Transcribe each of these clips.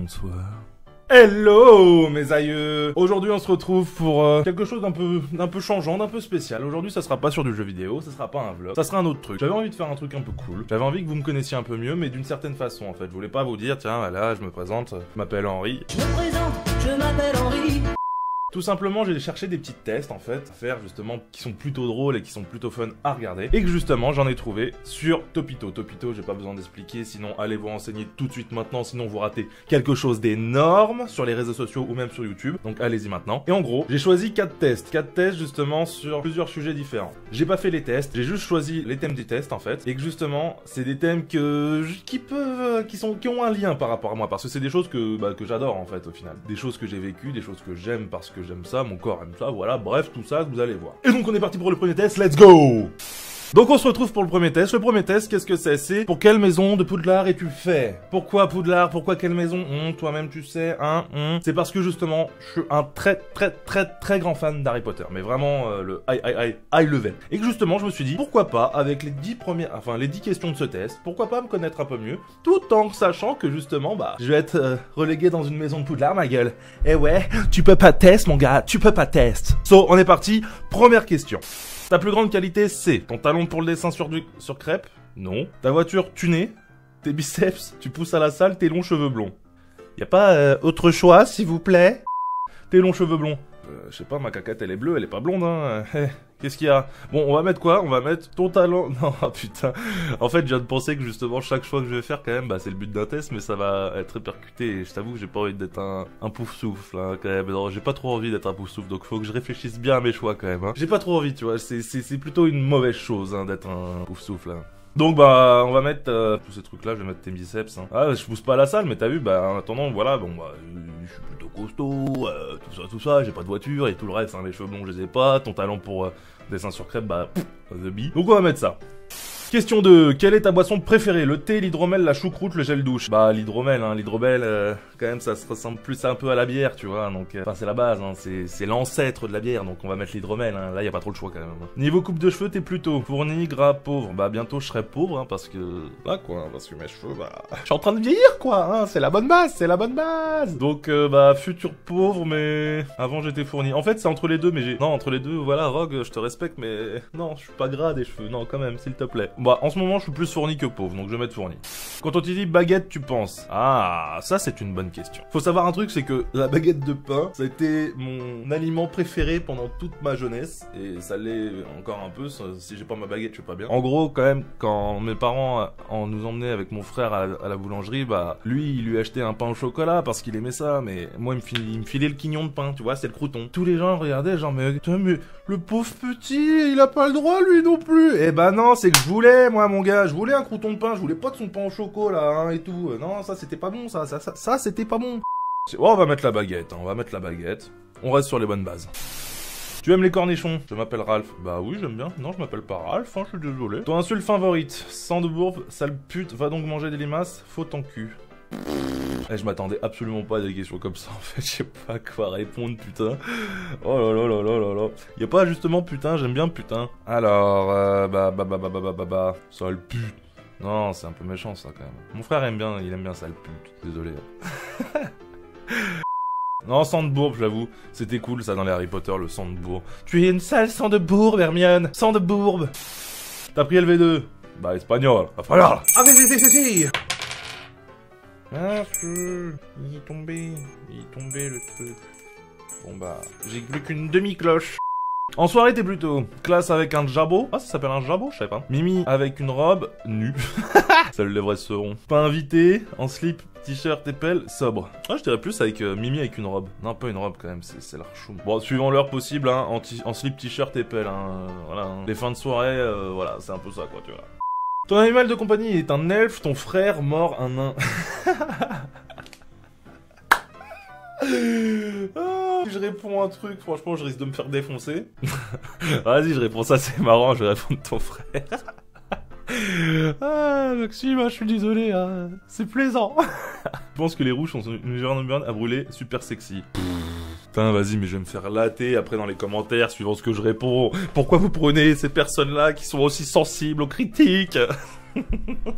Bonsoir. Hello mes aïeux. Aujourd'hui on se retrouve pour quelque chose d'un peu changeant, d'un peu spécial. Aujourd'hui ça sera pas sur du jeu vidéo, ça sera pas un vlog, ça sera un autre truc. J'avais envie de faire un truc un peu cool. J'avais envie que vous me connaissiez un peu mieux, mais d'une certaine façon en fait. Je voulais pas vous dire, tiens voilà, je me présente, je m'appelle Henri. Je m'appelle Henri. Tout simplement, j'ai cherché des petits tests en fait à faire justement qui sont plutôt drôles et qui sont plutôt fun à regarder et que justement j'en ai trouvé sur Topito. Topito, j'ai pas besoin d'expliquer, sinon allez vous renseigner tout de suite maintenant, sinon vous ratez quelque chose d'énorme sur les réseaux sociaux ou même sur YouTube. Donc allez-y maintenant. Et en gros, j'ai choisi 4 tests justement sur plusieurs sujets différents. J'ai pas fait les tests, j'ai juste choisi les thèmes des tests en fait et que justement c'est des thèmes qui ont un lien par rapport à moi parce que c'est des choses que j'adore en fait au final, des choses que j'ai vécues, des choses que j'aime parce que j'aime ça, mon corps aime ça, voilà, bref, tout ça, vous allez voir. Et donc on est parti pour le premier test, let's go! Donc on se retrouve pour le premier test. Le premier test, qu'est-ce que c'est? C'est pour quelle maison de Poudlard es-tu fait? Pourquoi Poudlard? Pourquoi quelle maison? Toi-même tu sais, C'est parce que justement, je suis un très grand fan d'Harry Potter, mais vraiment le high level. Et que justement, je me suis dit, pourquoi pas, avec les 10 questions de ce test, pourquoi pas me connaître un peu mieux, tout en sachant que justement, je vais être relégué dans une maison de Poudlard, ma gueule. Eh ouais, tu peux pas test, mon gars, tu peux pas test. So, on est parti, première question. Ta plus grande qualité, c'est ton talon pour le dessin sur crêpe? Non. Ta voiture tunée? Tes biceps? Tu pousses à la salle? Tes longs cheveux blonds? Y a pas autre choix, s'il vous plaît? Tes longs cheveux blonds? Je sais pas, ma caquette elle est bleue, elle est pas blonde, hein. Qu'est-ce qu'il y a? Bon, on va mettre quoi? On va mettre ton talon... Non, putain. En fait, je viens de penser que justement, chaque choix que je vais faire, quand même, c'est le but d'un test, mais ça va être répercuté. Et je t'avoue que j'ai pas envie d'être un pouf-souffle, hein, quand même. Non, j'ai pas trop envie d'être un pouf-souffle, donc faut que je réfléchisse bien à mes choix, quand même, hein. J'ai pas trop envie, tu vois. C'est plutôt une mauvaise chose, hein, d'être un pouf-souffle, hein. Donc on va mettre tous ces trucs là, je vais mettre tes biceps, hein. Ah, je pousse pas à la salle, mais t'as vu, en attendant, voilà, je suis plutôt costaud, tout ça, j'ai pas de voiture et tout le reste, hein, les cheveux blonds je les ai pas, ton talent pour dessin sur crêpe, the bee. Donc on va mettre ça. Question 2, quelle est ta boisson préférée? Le thé, l'hydromel, la choucroute, le gel douche? L'hydromel, hein, l'hydromel, quand même ça se ressemble plus un peu à la bière, tu vois, donc, c'est la base, hein, c'est l'ancêtre de la bière, donc on va mettre l'hydromel, hein, là y a pas trop le choix quand même. Niveau coupe de cheveux, t'es plutôt fourni, gras, pauvre? Bientôt je serai pauvre, hein, parce que, là quoi, parce que mes cheveux, je suis en train de vieillir quoi, hein, c'est la bonne base. Donc, futur pauvre, mais avant j'étais fourni. En fait c'est entre les deux, mais entre les deux, voilà, Rogue, je te respecte, mais non, je suis pas gras des cheveux, non quand même, s'il te plaît. En ce moment, je suis plus fourni que pauvre, donc je vais mettre fourni. Quand on te dit baguette, tu penses? Ah, ça c'est une bonne question. Faut savoir un truc, c'est que la baguette de pain, ça a été mon aliment préféré pendant toute ma jeunesse, et ça l'est encore un peu, si j'ai pas ma baguette, je suis pas bien. En gros, quand même, quand mes parents nous emmenaient avec mon frère à la boulangerie, lui, il lui achetait un pain au chocolat parce qu'il aimait ça, mais moi, il me filait le quignon de pain, tu vois, c'est le crouton. Tous les gens regardaient, genre, mais le pauvre petit, il a pas le droit, lui, non plus. Eh non, c'est que je voulais, moi, mon gars, je voulais un crouton de pain, je voulais pas de son pain au chocolat, hein, et tout. Non, ça, c'était pas bon, ça c'était pas bon. On va mettre la baguette, hein, on reste sur les bonnes bases. Tu aimes les cornichons? Je m'appelle Ralph. Oui, j'aime bien. Non, je m'appelle pas Ralph, hein, je suis désolé. Ton insulte favorite? Sang de bourbe, sale pute, va donc manger des limaces, faut ton cul. Je m'attendais absolument pas à des questions comme ça, en fait, je sais pas quoi répondre, putain. Oh là. Y'a pas justement putain, j'aime bien putain. Alors, sale pute. Non, c'est un peu méchant ça quand même. Mon frère il aime bien sale pute, désolé. Non, sang de bourbe, j'avoue. C'était cool ça dans les Harry Potter, le sang de bourbe. Tu es une sale sang de bourbe, Hermione. Sang de bourbe. T'as pris LV2? Espagnol. Va falloir. Ah, si. Ah, il est tombé le truc. J'ai plus qu'une demi-cloche. En soirée, t'es plutôt classe avec un jabot. Ah, ça s'appelle un jabot, je sais pas. Mimi avec une robe nue. Seuls les vrais seront. Pas invité, en slip, t-shirt et pelle, sobre. Ah, je dirais plus avec Mimi avec une robe. Non, pas une robe quand même, c'est l'archoum. Bon, suivant l'heure possible, hein, en slip, t-shirt et pelle, hein, voilà. Hein. Les fins de soirée, voilà, c'est un peu ça, quoi, tu vois. Ton animal de compagnie est un elfe, ton frère mort un nain. Je réponds un truc, franchement je risque de me faire défoncer. Vas-y, je réponds ça, c'est marrant, je vais répondre ton frère. Maxime, je suis désolé, hein. C'est plaisant. Je pense que les rouges sont une gérane à brûler super sexy. Putain, vas-y, mais je vais me faire latter après dans les commentaires suivant ce que je réponds. Pourquoi vous prenez ces personnes-là qui sont aussi sensibles aux critiques?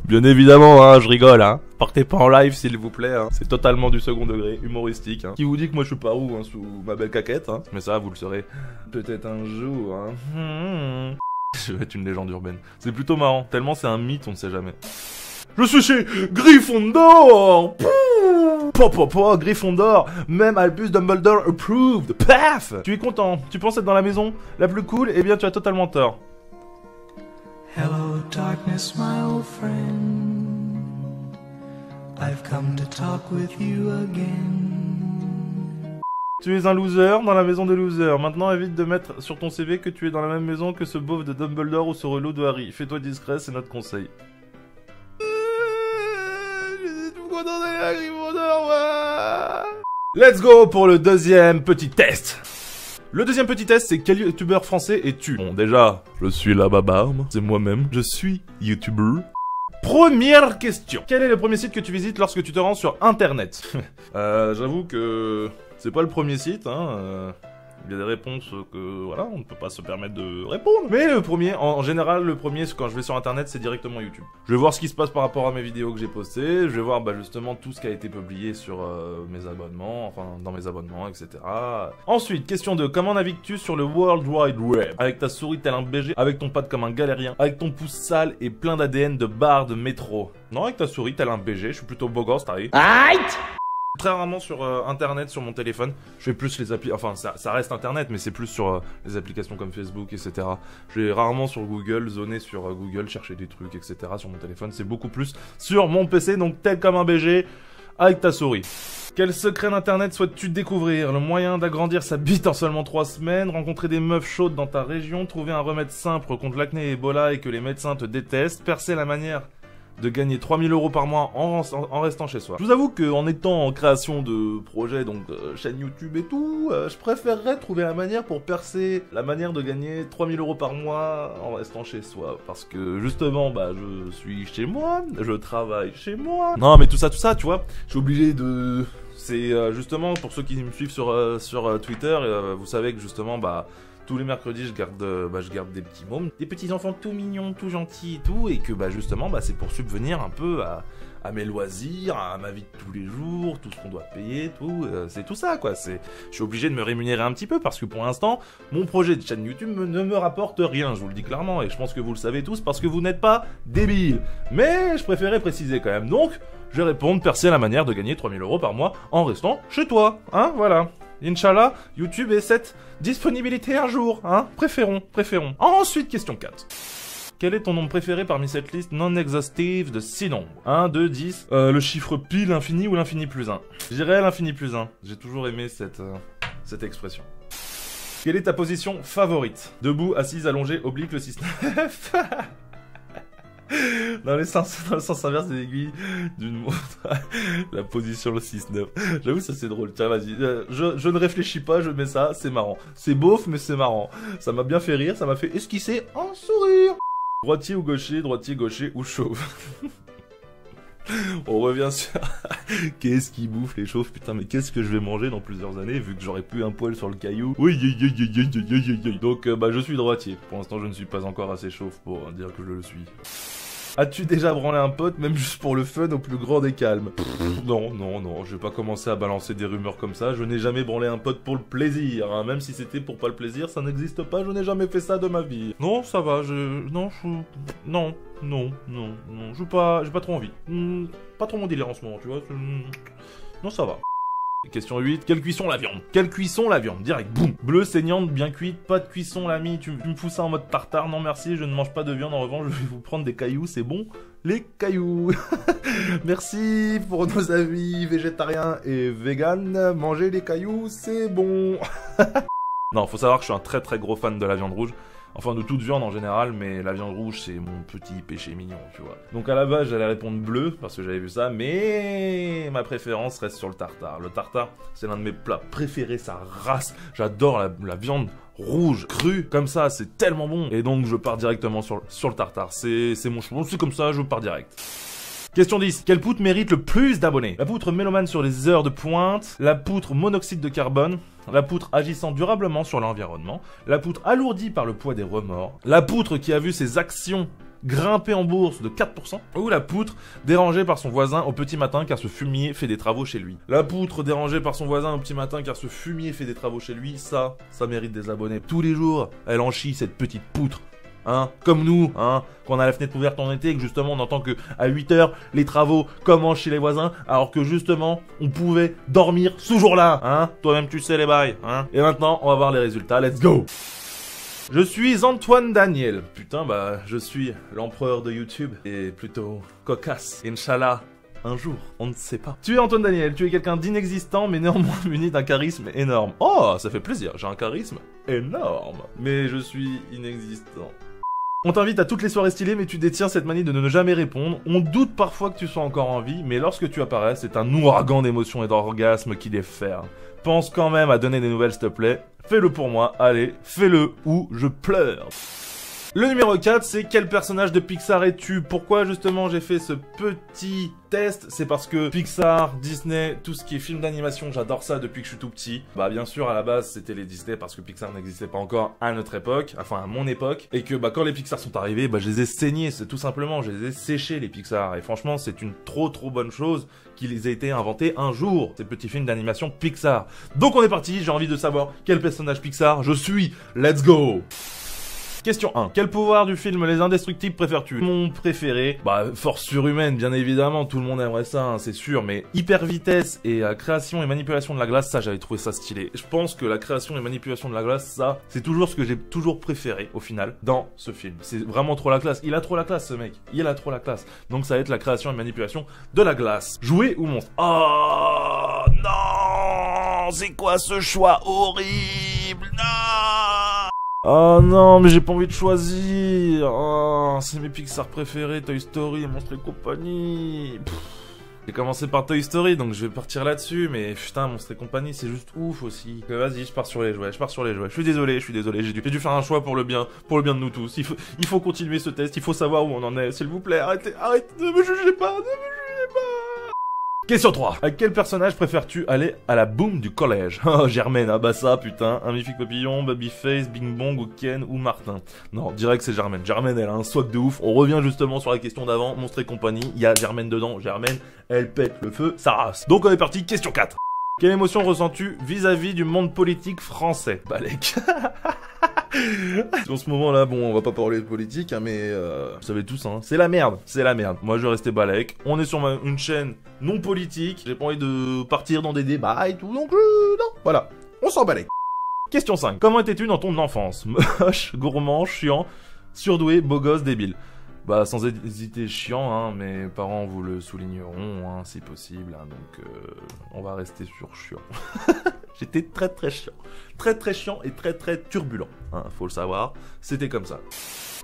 Bien évidemment, hein, je rigole, hein. Partez pas en live, s'il vous plaît, hein. C'est totalement du second degré, humoristique, hein. Qui vous dit que moi je suis pas roux, hein, sous ma belle caquette, hein. Mais ça, vous le saurez peut-être un jour, hein. Je vais être une légende urbaine. C'est plutôt marrant, tellement c'est un mythe, on ne sait jamais. Je suis chez Gryffondor. Papa, Gryffondor. Même Albus Dumbledore approved. Paf. Tu es content. Tu penses être dans la maison la plus cool. Eh bien, tu as totalement tort. Hello darkness, my old friend. I've come to talk with you again. Tu es un loser dans la maison des losers. Maintenant, évite de mettre sur ton CV que tu es dans la même maison que ce beauf de Dumbledore ou ce relou de Harry. Fais-toi discret, c'est notre conseil. Let's go pour le deuxième petit test. Le deuxième petit test, c'est quel youtubeur français es-tu? Bon, déjà, je suis la babarme, c'est moi-même. Je suis youtubeur. Première question. Quel est le premier site que tu visites lorsque tu te rends sur internet? J'avoue que c'est pas le premier site, hein. Il y a des réponses que, voilà, on ne peut pas se permettre de répondre. Mais le premier, en général, le premier, quand je vais sur internet, c'est directement YouTube. Je vais voir ce qui se passe par rapport à mes vidéos que j'ai postées, je vais voir, bah, justement, tout ce qui a été publié sur mes abonnements, enfin, dans mes abonnements, etc. Ensuite, question 2, comment navigues-tu sur le World Wide Web? Avec ta souris tel un BG, avec ton pad comme un galérien, avec ton pouce sale et plein d'ADN de barre de métro. Non, avec ta souris tel un BG, je suis plutôt beau gosse, t'arrives. Très rarement sur internet, sur mon téléphone. Je fais plus les applis, enfin ça reste internet, mais c'est plus sur les applications comme Facebook, etc. Je vais rarement sur Google, zoner sur Google, chercher des trucs, etc. sur mon téléphone. C'est beaucoup plus sur mon PC, donc tel comme un BG, avec ta souris. Quel secret d'internet souhaites-tu découvrir? Le moyen d'agrandir sa bite en seulement 3 semaines, rencontrer des meufs chaudes dans ta région, trouver un remède simple contre l'acné et Ebola et que les médecins te détestent, percer la manière de gagner 3000 € par mois en restant chez soi. Je vous avoue qu'en étant en création de projets, donc chaîne YouTube et tout, je préférerais trouver la manière pour percer la manière de gagner 3000 € par mois en restant chez soi. Parce que justement, bah je suis chez moi, je travaille chez moi. Non mais tout ça, tu vois, je suis obligé de... C'est justement, pour ceux qui me suivent sur Twitter, vous savez que justement, bah... tous les mercredis, je garde des petits mômes, des petits enfants tout mignons, tout gentils et tout, et que bah justement, bah c'est pour subvenir un peu à mes loisirs, à ma vie de tous les jours, tout ce qu'on doit payer, tout, c'est tout ça quoi. Je suis obligé de me rémunérer un petit peu parce que pour l'instant, mon projet de chaîne YouTube ne me rapporte rien, je vous le dis clairement, et je pense que vous le savez tous parce que vous n'êtes pas débiles. Mais je préférais préciser quand même, donc je vais répondre, percer la manière de gagner 3000 € par mois en restant chez toi, hein, voilà. Inch'Allah, YouTube ait cette disponibilité un jour, hein. Préférons. Ensuite, question 4. Quel est ton nombre préféré parmi cette liste non exhaustive de 6 nombres? 1, 2, 10, le chiffre pi, l'infini ou l'infini plus 1? Je dirais l'infini plus 1. J'ai toujours aimé cette expression. Quelle est ta position favorite? Debout, assise, allongée, oblique, le 6-9. Dans le sens inverse des aiguilles d'une montre. La position le 6-9. J'avoue ça c'est drôle. Tiens vas-y. Je ne réfléchis pas, je mets ça, c'est marrant. C'est beauf mais c'est marrant. Ça m'a bien fait rire, ça m'a fait esquisser un sourire. Droitier ou gaucher ou chauve. On revient sur... Qu'est-ce qui bouffe les chauves? Putain mais qu'est-ce que je vais manger dans plusieurs années vu que j'aurai plus un poil sur le caillou? Oui. Donc bah je suis droitier. Pour l'instant je ne suis pas encore assez chauve pour dire que je le suis. As-tu déjà branlé un pote, même juste pour le fun, au plus grand des calmes? Non, je vais pas commencer à balancer des rumeurs comme ça, je n'ai jamais branlé un pote pour le plaisir, hein. Même si c'était pour pas le plaisir, ça n'existe pas, je n'ai jamais fait ça de ma vie. Non, ça va, non, j'ai pas trop envie. Pas trop mon délire en ce moment, tu vois, non, ça va. Question 8, quelle cuisson la viande? Quelle cuisson la viande? Direct, boum. Bleu, saignante, bien cuite, pas de cuisson l'ami, tu me fous ça en mode tartare? Non merci, je ne mange pas de viande, en revanche je vais vous prendre des cailloux, c'est bon? Les cailloux. Merci pour nos avis végétariens et vegan, manger les cailloux, c'est bon. Non, faut savoir que je suis un très très gros fan de la viande rouge. Enfin, de toute viande en général, mais la viande rouge, c'est mon petit péché mignon, tu vois. Donc à la base, j'allais répondre bleu, parce que j'avais vu ça, mais ma préférence reste sur le tartare. Le tartare, c'est l'un de mes plats préférés, ça race. J'adore la viande rouge, crue, comme ça, c'est tellement bon. Et donc, je pars directement sur le tartare. C'est mon choix, c'est comme ça, je pars direct. Question 10. Quelle poutre mérite le plus d'abonnés? La poutre mélomane sur les heures de pointe, la poutre monoxyde de carbone, la poutre agissant durablement sur l'environnement, la poutre alourdie par le poids des remords, la poutre qui a vu ses actions grimpé en bourse de 4%, ou la poutre dérangée par son voisin au petit matin car ce fumier fait des travaux chez lui. La poutre dérangée par son voisin au petit matin car ce fumier fait des travaux chez lui, ça mérite des abonnés. Tous les jours, elle en chie cette petite poutre. Hein, comme nous, hein, quand on a la fenêtre ouverte en été et que justement on entend que à 8h les travaux commencent chez les voisins alors que justement on pouvait dormir ce jour-là, hein, toi-même tu sais les bails, hein. Et maintenant on va voir les résultats, let's go. Je suis Antoine Daniel. Putain bah je suis l'empereur de YouTube et plutôt cocasse, Inch'Allah. Un jour, on ne sait pas. Tu es Antoine Daniel, tu es quelqu'un d'inexistant mais néanmoins muni d'un charisme énorme. Oh, ça fait plaisir, j'ai un charisme énorme. Mais je suis inexistant. On t'invite à toutes les soirées stylées, mais tu détiens cette manie de ne jamais répondre. On doute parfois que tu sois encore en vie, mais lorsque tu apparais, c'est un ouragan d'émotions et d'orgasmes qui déferle. Pense quand même à donner des nouvelles, s'il te plaît. Fais-le pour moi, allez, fais-le ou je pleure. Le numéro 4, c'est quel personnage de Pixar es-tu? Pourquoi justement j'ai fait ce petit test? C'est parce que Pixar, Disney, tout ce qui est film d'animation, j'adore ça depuis que je suis tout petit. Bah bien sûr à la base c'était les Disney parce que Pixar n'existait pas encore à notre époque, enfin à mon époque. Et que bah quand les Pixar sont arrivés, bah je les ai saignés, c'est tout simplement, je les ai séchés les Pixar. Et franchement c'est une trop bonne chose qu'ils aient été inventés un jour, ces petits films d'animation Pixar. Donc on est parti, j'ai envie de savoir quel personnage Pixar je suis. Let's go! Question 1. Quel pouvoir du film Les Indestructibles préfères-tu? Mon préféré, bah force surhumaine bien évidemment, tout le monde aimerait ça, hein, c'est sûr, mais hyper vitesse et création et manipulation de la glace, ça j'avais trouvé ça stylé. Je pense que la création et manipulation de la glace, ça, c'est toujours ce que j'ai toujours préféré au final dans ce film. C'est vraiment trop la classe, il a trop la classe ce mec, il a trop la classe. Donc ça va être la création et manipulation de la glace. Jouer ou monstre? Oh non, c'est quoi ce choix horrible? Non. Oh non, mais j'ai pas envie de choisir. Oh, c'est mes Pixar préférés, Toy Story, Monstres et compagnie. J'ai commencé par Toy Story, donc je vais partir là-dessus, mais putain, Monstres et compagnie, c'est juste ouf aussi. Vas-y, je pars sur les jouets, Je suis désolé, j'ai dû faire un choix pour le bien de nous tous. Il faut continuer ce test, il faut savoir où on en est, s'il vous plaît, arrêtez, ne me jugez pas. Question 3. À quel personnage préfères-tu aller à la boum du collège? Oh, Germaine, ah bah ça, putain. Un Magnifique Papillon, Babyface, Bing Bong ou Ken ou Martin. Non, direct c'est Germaine. Germaine, elle a un swag de ouf. On revient justement sur la question d'avant, Monstres et compagnie. Il y a Germaine dedans. Germaine, elle pète le feu, ça race. Donc on est parti, question 4. Quelle émotion ressens-tu vis-à-vis du monde politique français? Balek. En ce moment-là, bon, on va pas parler de politique, hein, mais vous savez tous, hein, c'est la merde. Moi, je vais rester balèque. On est sur une chaîne non politique. J'ai pas envie de partir dans des débats et tout, donc non, voilà, on s'en balèque. Question 5. Comment étais-tu dans ton enfance? Moche, gourmand, chiant, surdoué, beau gosse, débile. Bah, sans hésiter, chiant, hein, mes parents vous le souligneront, hein, si possible, hein, donc on va rester sur chiant. J'étais très chiant. Très chiant et très turbulent, hein, faut le savoir, c'était comme ça.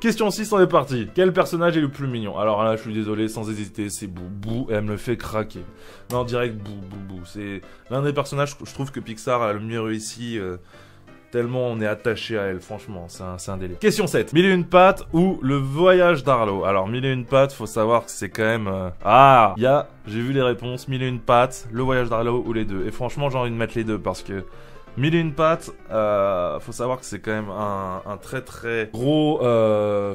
Question 6, on est parti. Quel personnage est le plus mignon? Alors là, je suis désolé, sans hésiter, c'est Bou, et elle me fait craquer. Non, direct, Bou. C'est l'un des personnages, je trouve que Pixar a le mieux réussi, tellement on est attaché à elle, franchement, c'est un délire. Question 7. 1001 pattes ou Le Voyage d'Arlo? Alors, 1001 pattes, faut savoir que c'est quand même... j'ai vu les réponses, 1001 pattes, Le Voyage d'Arlo ou les deux. Et franchement, j'ai envie de mettre les deux parce que... 1001 pattes, faut savoir que c'est quand même un très gros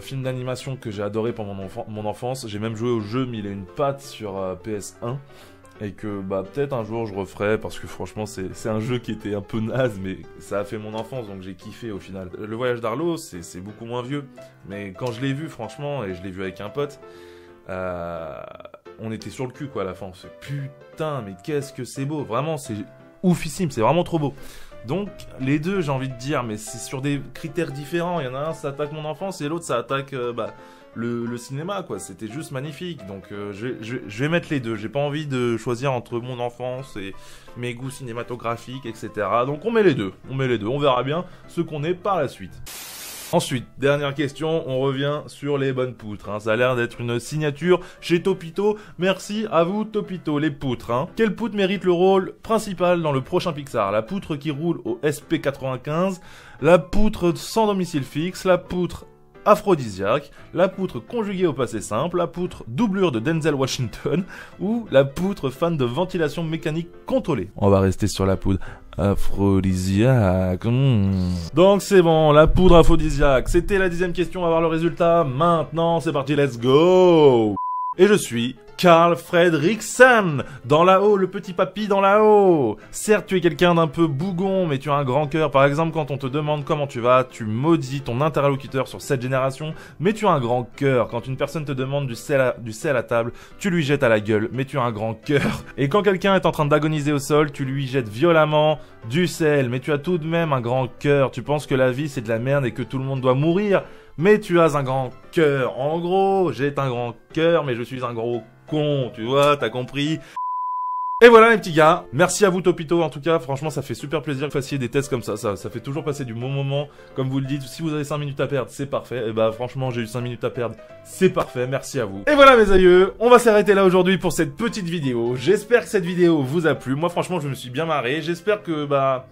film d'animation que j'ai adoré pendant mon enfance. J'ai même joué au jeu 1001 pattes sur PS1. Et que bah peut-être un jour je referai parce que franchement c'est un jeu qui était un peu naze mais ça a fait mon enfance donc j'ai kiffé au final. Le Voyage d'Arlo c'est beaucoup moins vieux mais quand je l'ai vu franchement et je l'ai vu avec un pote on était sur le cul quoi à la fin, on se fait putain mais qu'est-ce que c'est beau, vraiment c'est oufissime, c'est vraiment trop beau. Donc les deux j'ai envie de dire mais c'est sur des critères différents, il y en a un ça attaque mon enfance et l'autre ça attaque le cinéma quoi, c'était juste magnifique donc je vais mettre les deux, j'ai pas envie de choisir entre mon enfance et mes goûts cinématographiques etc. Donc on met les deux, on verra bien ce qu'on est par la suite. Ensuite, dernière question, on revient sur les bonnes poutres, hein. Ça a l'air d'être une signature chez Topito, merci à vous Topito, les poutres, hein. Quelle poutre mérite le rôle principal dans le prochain Pixar? La poutre qui roule au SP95, la poutre sans domicile fixe, la poutre aphrodisiaque, la poutre conjuguée au passé simple, la poutre doublure de Denzel Washington ou la poutre fan de ventilation mécanique contrôlée. On va rester sur la poudre aphrodisiaque. Donc c'est bon, la poudre aphrodisiaque. C'était la 10e question, on va voir le résultat. Maintenant, c'est parti, let's go. Et je suis Carl Fredricksen, dans la haut, le petit papy dans la haut. Certes, tu es quelqu'un d'un peu bougon, mais tu as un grand cœur. Par exemple, quand on te demande comment tu vas, tu maudis ton interlocuteur sur cette génération, mais tu as un grand cœur. Quand une personne te demande du sel à table, tu lui jettes à la gueule, mais tu as un grand cœur. Et quand quelqu'un est en train d'agoniser au sol, tu lui jettes violemment du sel, mais tu as tout de même un grand cœur. Tu penses que la vie c'est de la merde et que tout le monde doit mourir, mais tu as un grand cœur. En gros, j'ai un grand cœur, mais je suis un gros con, tu vois, t'as compris. Et voilà les petits gars, merci à vous Topito en tout cas, franchement ça fait super plaisir que vous fassiez des tests comme ça fait toujours passer du bon moment, comme vous le dites, si vous avez 5 minutes à perdre, c'est parfait, et bah franchement j'ai eu 5 minutes à perdre, c'est parfait, merci à vous. Et voilà mes aïeux, on va s'arrêter là aujourd'hui pour cette petite vidéo, j'espère que cette vidéo vous a plu, moi franchement je me suis bien marré, j'espère que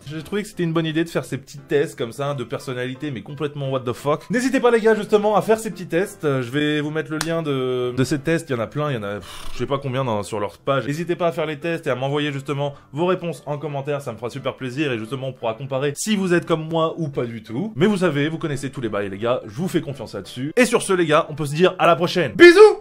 j'ai trouvé que c'était une bonne idée de faire ces petits tests comme ça, de personnalité mais complètement what the fuck. N'hésitez pas les gars justement à faire ces petits tests, je vais vous mettre le lien de ces tests, il y en a plein, il y en a je sais pas combien sur leur page, n'hésitez pas à faire les tests et à m'envoyer justement vos réponses en commentaire, ça me fera super plaisir et justement on pourra comparer si vous êtes comme moi ou pas du tout. Mais vous savez, vous connaissez tous les bails les gars, je vous fais confiance là-dessus. Et sur ce les gars, on peut se dire à la prochaine. Bisous.